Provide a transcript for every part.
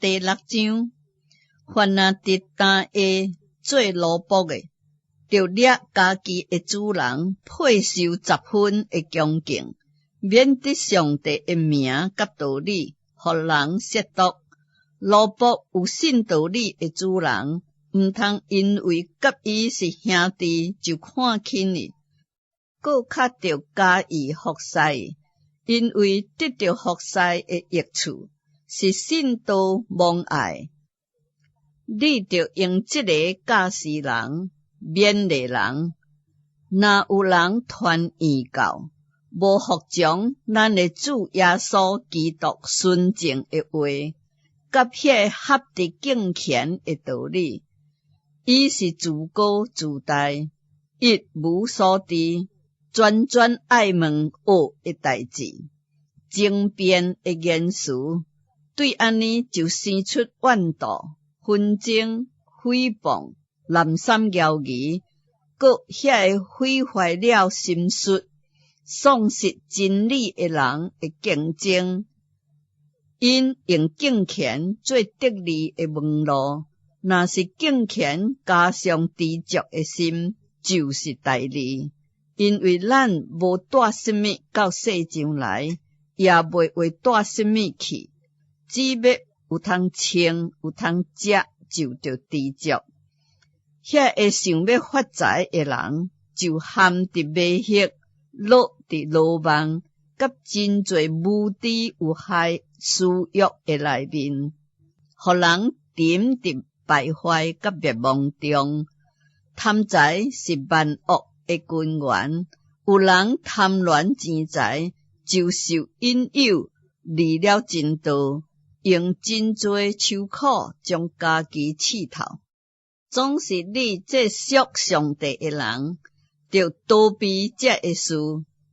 第6章，凡若伫担下做奴仆的，就掠家己的主人配受10分的恭敬，免得上帝的名甲道理，互人亵渎。奴仆有信道理的主人，毋通因为甲伊是兄弟就看轻伊，搁较着加以服侍，因为得到服侍的益处是信道蒙爱。你着用这个教示人、勉励人。若有人传异教，无服从咱的主耶稣基督纯正的话，甲迄合伫敬虔的道理，伊是自高自大，一无所知，专爱问学的代志，争辩的言辞，对安尼就生出怨妒、纷争、诽谤、滥散谣言，搁遐个毁坏了心术、丧失真理的人的竞争。因用敬虔做得利的门路，若是敬虔加上知足的心，就是大利。因为咱无带什么到世上来，也袂为带什么去，只要有通穿有通食，就着知足。遐个想要发财的人，就陷伫迷惑，落伫罗网，甲真侪无知有害私欲的内面，互人沉伫败坏甲灭亡中。贪财是万恶的根源，有人贪恋钱财，就受引诱，离了真道，用真多愁苦将家己刺透。总是你这属上帝的人，着逃避这个事，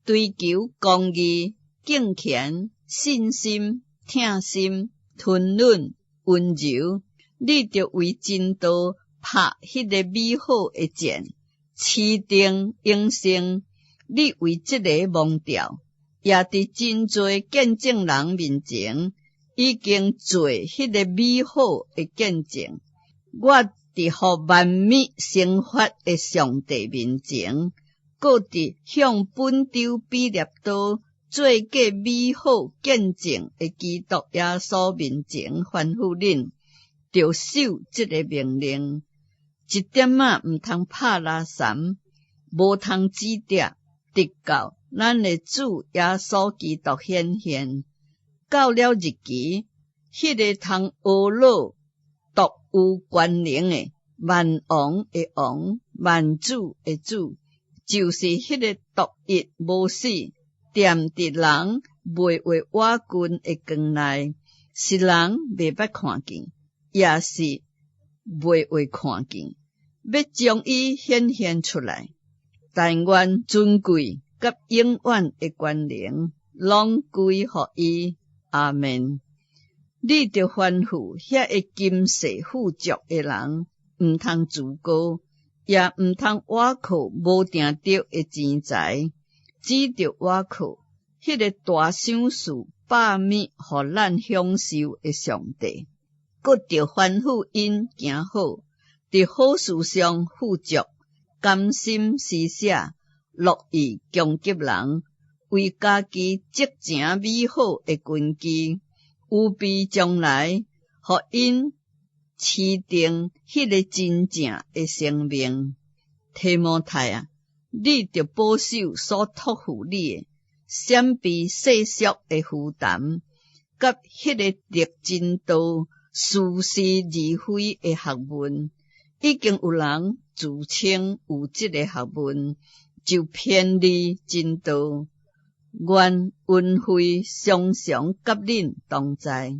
追求公义、敬虔、信心、疼心、吞忍、温柔。你着为真道拍迄个美好的箭，持定永生。你为这个梦调，也伫真侪见证人面前，已经做迄个美好的见证。我伫互万物生发的上帝面前，搁伫向本州比列岛做个美好见证的基督耶稣面前吩咐恁，着守这个命令，一点仔毋通拍拉三，无通指摘，直到咱的主耶稣基督显现。到了日期，迄个通学老独有权能的万王的王、万主的主，就是迄个独一无死、踮伫人袂为瓦君的光内，是人袂捌看见，也是袂会看见，要将伊显现出来。但愿尊贵甲永远的权能，拢归乎伊。阿们。你着吩咐遐个今世富足的人，毋通自高，也毋通倚靠无定得的钱财，只着倚靠迄个大赏赐百米互咱享受的上帝。搁着吩咐因行好，伫好事上富足，甘心施舍，乐意供给人，为家己积成美好的根基，有备将来，互因持定迄个真正的生命。提摩太啊，你着保守所托付你的，闪避世俗的负担，甲迄个得真道、似是而非的学问。已经有人自称有这个学问，就偏离真道。愿恩惠常常甲恁同在。